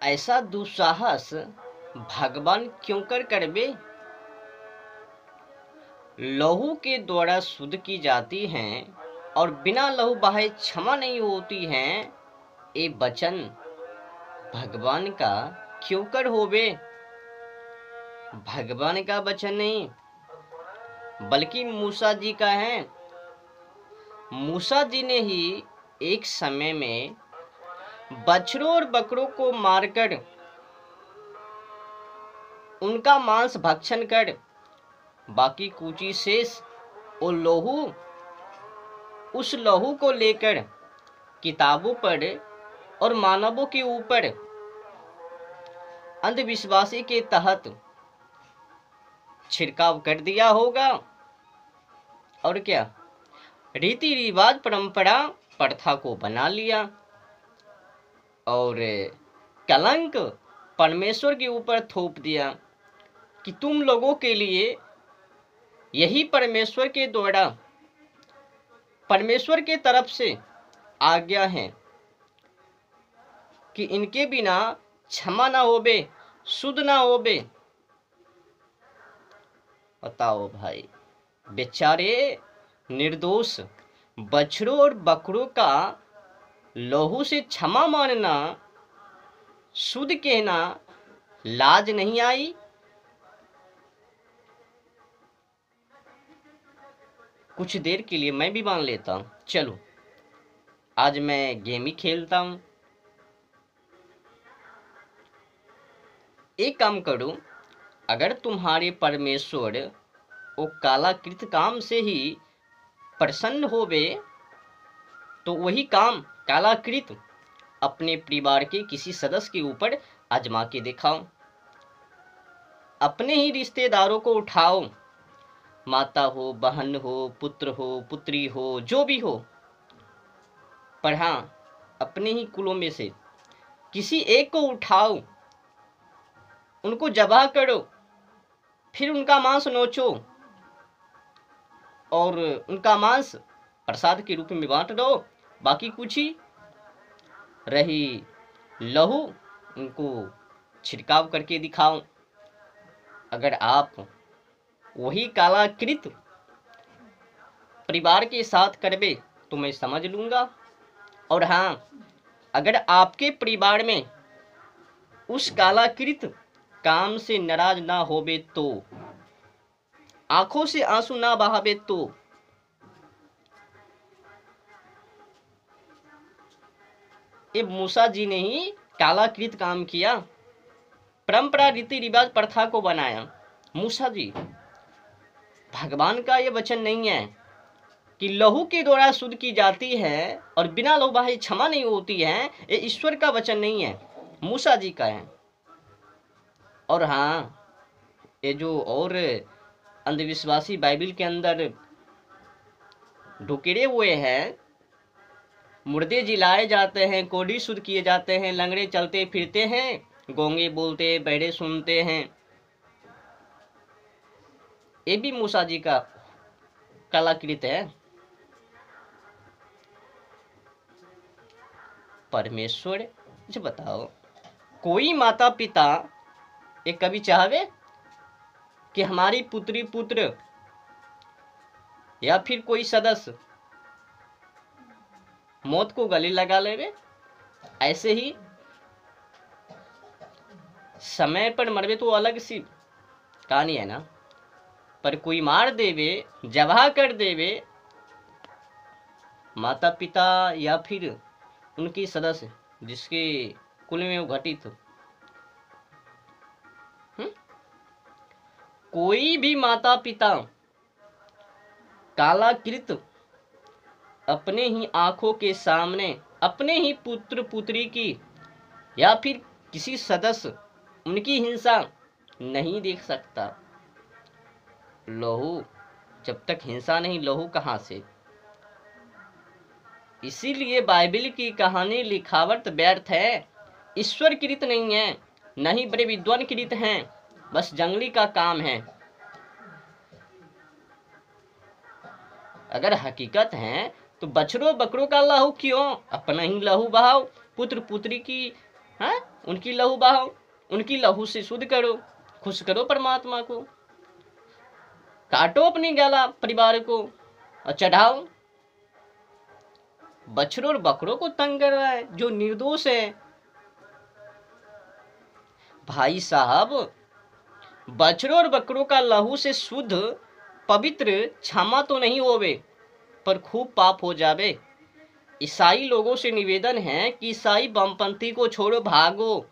ऐसा दुस्साहस भगवान क्यों कर करबे। लहू के द्वारा शुद्ध की जाती हैं और बिना लहू बहाए क्षमा नहीं होती हैं, ये वचन भगवान का क्यों कर होवे। भगवान का वचन नहीं बल्कि मूसा जी का है। मूसा जी ने ही एक समय में बछड़ों और बकरों को मारकर उनका मांस भक्षण कर बाकी कुची शेष और लहू, उस लहू को लेकर किताबों पर और मानवों के ऊपर अंधविश्वासी के तहत छिड़काव कर दिया होगा। और क्या रीति रिवाज परंपरा प्रथा को बना लिया और कलंक परमेश्वर के ऊपर थोप दिया कि तुम लोगों के लिए यही परमेश्वर के द्वारा परमेश्वर के तरफ से आज्ञा है कि इनके बिना क्षमा ना होबे, शुद्ध ना होबे। बताओ भाई, बेचारे निर्दोष बछड़ों और बकरों का लहू से क्षमा मानना, शुद्ध कहना लाज नहीं आई। कुछ देर के लिए मैं भी मान लेता हूं, चलो आज मैं गेम ही खेलता हूं। एक काम करो, अगर तुम्हारे परमेश्वर वो कालाकृत काम से ही प्रसन्न होवे तो वही काम कालाकृत अपने परिवार के किसी सदस्य के ऊपर आजमा के दिखाओ। अपने ही रिश्तेदारों को उठाओ, माता हो, बहन हो, पुत्र हो, पुत्री हो, जो भी हो, पर हाँ अपने ही कुलों में से किसी एक को उठाओ, उनको जबाह करो, फिर उनका मांस नोचो और उनका मांस प्रसाद के रूप में बांट दो। बाकी कुछ ही रही लहू, उनको छिड़काव करके दिखाओ। अगर आप वही कालाकृत परिवार के साथ करबे तो मैं समझ लूंगा। और हाँ, अगर आपके परिवार में उस कालाकृत काम से नाराज ना होबे तो, आंखों से आंसू ना बहावे तो, ये मूसा जी ने ही कालाकृत काम किया, परंपरा रीति रिवाज प्रथा को बनाया। मूसा जी, भगवान का ये वचन नहीं है कि लहू के द्वारा शुद्ध की जाती है और बिना लहू बहाए क्षमा नहीं होती है। ये ईश्वर का वचन नहीं है, मूसा जी का है। और हाँ, ये जो और अंधविश्वासी बाइबल के अंदर ढुकेरे हुए हैं, मुर्दे जिलाए जाते हैं, कोढ़ी शुद्ध किए जाते हैं, लंगड़े चलते फिरते हैं, गूंगे बोलते, बहरे सुनते हैं, ये भी मूसा जी का कलाकृत है। परमेश्वर जी बताओ, कोई माता पिता ये कभी चाहवे कि हमारी पुत्री पुत्र या फिर कोई सदस्य मौत को गले लगा लेवे? ऐसे ही समय पर मरवे तो अलग सी कहानी है ना, पर कोई मार देवे, जवाह कर देवे माता पिता या फिर उनकी सदस्य जिसके कुल में वो घटित हो। कोई भी माता पिता कालाकृत अपने ही आंखों के सामने अपने ही पुत्र पुत्री की या फिर किसी सदस्य उनकी हिंसा नहीं देख सकता। लहू जब तक हिंसा नहीं, लहू कहां से। इसीलिए बाइबल की कहानी लिखावट व्यर्थ है, ईश्वर कृत नहीं है, न ही बड़े विद्वान कृत हैं, बस जंगली का काम है। अगर हकीकत है तो बछड़ों बकरों का लहू क्यों, अपना ही लहू बहाओ, पुत्र पुत्री की हैं, उनकी लहू बहाओ, उनकी लहू से शुद्ध करो, खुश करो परमात्मा को, काटो अपनी गला परिवार को और चढ़ाओ। बछड़ों और बकरों को तंग कर रहा है जो निर्दोष है। भाई साहब, बछड़ों और बकरों का लहू से शुद्ध पवित्र क्षमा तो नहीं होवे, पर खूब पाप हो जावे। ईसाई लोगों से निवेदन है कि ईसाई वामपंथी को छोड़ो, भागो,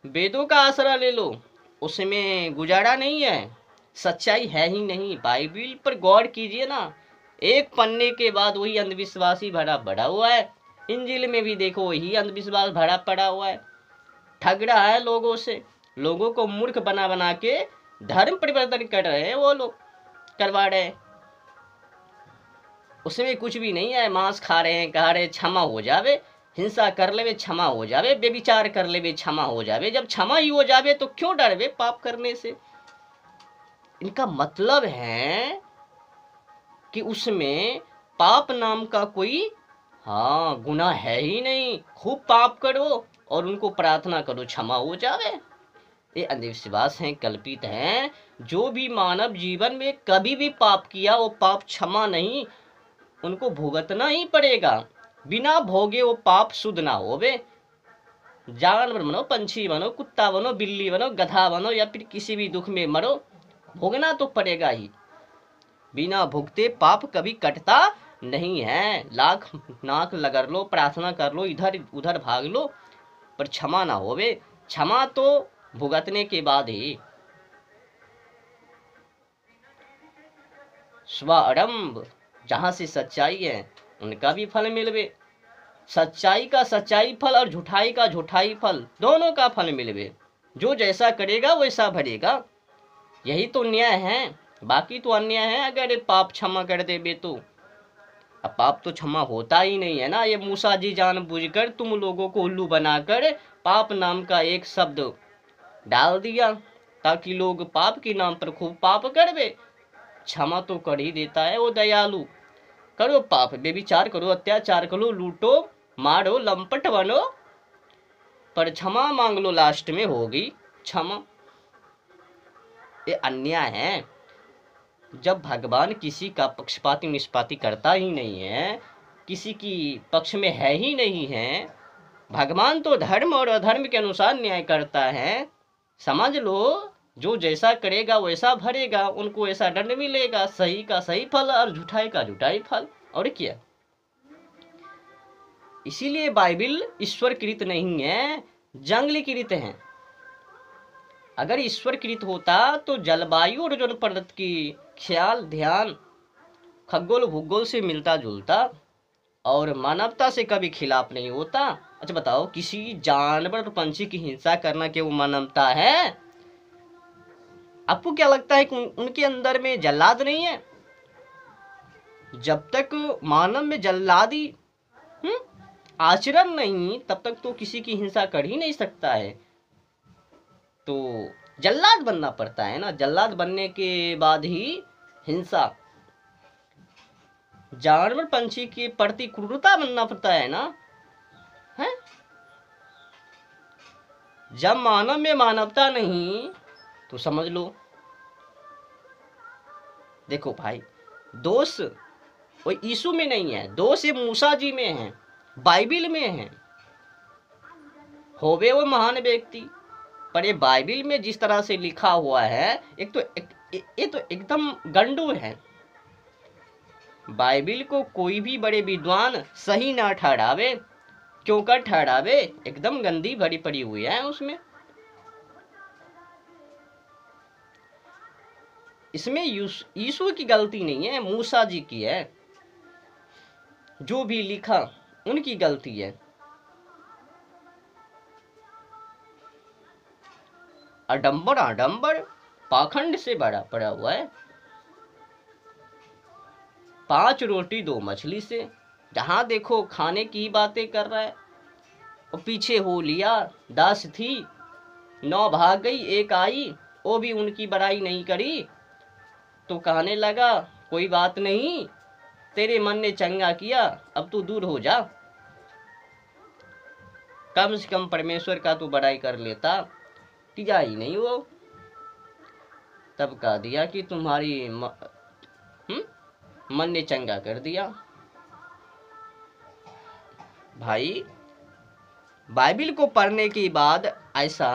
वेदों का आसरा ले लो, उसमें गुजारा नहीं है, सच्चाई है ही नहीं। बाइबिल पर गौर कीजिए ना, एक पन्ने के बाद वही अंधविश्वासी भरा पड़ा हुआ है। इंजिल में भी देखो वही अंधविश्वास भरा पड़ा हुआ है। ठग रहा है लोगों से, लोगों को मूर्ख बना बना के धर्म परिवर्तन कर रहे हैं, वो लोग करवा रहे हैं। उसमें कुछ भी नहीं है। मांस खा रहे हैं, कह रहे क्षमा हो जावे, हिंसा कर लेवे क्षमा हो जावे, बेविचार कर लेवे क्षमा हो जावे। जब क्षमा ही हो जावे तो क्यों डरवे पाप करने से? इनका मतलब है कि उसमें पाप नाम का कोई गुनाह है ही नहीं। खूब पाप करो और उनको प्रार्थना करो क्षमा हो जावे। ये अंधविश्वास हैं, कल्पित हैं। जो भी मानव जीवन में कभी भी पाप किया वो पाप क्षमा नहीं, उनको भुगतना ही पड़ेगा। बिना भोगे वो पाप शुद्ध ना होवे। जानवर बनो, पंछी बनो, कुत्ता बनो, बिल्ली बनो, गधा बनो या फिर किसी भी दुख में मरो, भोगना तो पड़ेगा ही। बिना भुगते पाप कभी कटता नहीं है। लाख नाक लगर लो, प्रार्थना कर लो, इधर उधर भाग लो, पर क्षमा ना होवे। क्षमा तो भुगतने के बाद ही। स्वारंभ जहां से सच्चाई है उनका भी फल मिलवे। सच्चाई का सच्चाई फल और झूठाई का झूठाई फल, दोनों का फल मिलवे। जो जैसा करेगा वैसा भरेगा, यही तो न्याय है। बाकी तो अन्याय है। अगर पाप क्षमा कर देवे तो अब पाप तो क्षमा होता ही नहीं है ना। ये मूसा जी जानबूझकर तुम लोगों को उल्लू बनाकर पाप नाम का एक शब्द डाल दिया ताकि लोग पाप के नाम पर खूब पाप करवे। क्षमा तो कर ही देता है वो दयालु। करो पाप, बेविचार करो, अत्याचार करो, लूटो मारो, लंपट बनो, पर क्षमा मांग लो, लास्ट में होगी क्षमा। ये अन्याय है। जब भगवान किसी का पक्षपाती निष्पाती करता ही नहीं है, किसी की पक्ष में है ही नहीं है, भगवान तो धर्म और अधर्म के अनुसार न्याय करता है। समझ लो, जो जैसा करेगा वैसा भरेगा, उनको ऐसा दंड मिलेगा। सही का सही फल और झूठाई का झूठाई फल, और क्या। इसीलिए बाइबिल ईश्वर कृत नहीं है, जंगली कृत है। अगर ईश्वर कृत होता तो जलवायु और ओजोन परत की ख्याल ध्यान खगोल भूगोल से मिलता जुलता और मानवता से कभी खिलाफ नहीं होता। अच्छा बताओ, किसी जानवर और पंछी की हिंसा करना क्या वो मानवता है? आपको क्या लगता है कि उनके अंदर में जल्लाद नहीं है? जब तक मानव में जल्लादी आचरण नहीं, तब तक तो किसी की हिंसा कर ही नहीं सकता है। तो जल्लाद बनना पड़ता है ना। जल्लाद बनने के बाद ही हिंसा। जानवर पंछी के प्रति क्रूरता बनना पड़ता है ना, है? जब मानव में मानवता नहीं तो समझ लो। देखो भाई, दोष वो यीशु में नहीं है, दोष ये मूसा जी में है, बाइबिल में है। होवे वो महान व्यक्ति, पर ये बाइबिल में जिस तरह से लिखा हुआ है, ये तो एकदम गंडू है। बाइबिल को कोई भी बड़े विद्वान सही ना ठहरावे। क्यों कर ठहरावे? एकदम गंदी भरी पड़ी हुई है उसमें। इसमें यीशु की गलती नहीं है, मूसा जी की है। जो भी लिखा उनकी गलती है। आडंबर आडंबर पाखंड से बड़ा पड़ा हुआ है। 5 रोटी 2 मछली से, जहां देखो खाने की बातें कर रहा है। और पीछे हो लिया 10 थी, 9 भाग गई, 1 आई, वो भी उनकी बड़ाई नहीं करी। तो कहने लगा कोई बात नहीं, तेरे मन ने चंगा किया, अब तू दूर हो जा। कम से कम परमेश्वर का तो बड़ाई कर लेता, तिया ही नहीं वो। तब कह दिया कि तुम्हारी मन ने चंगा कर दिया। भाई बाइबिल को पढ़ने के बाद ऐसा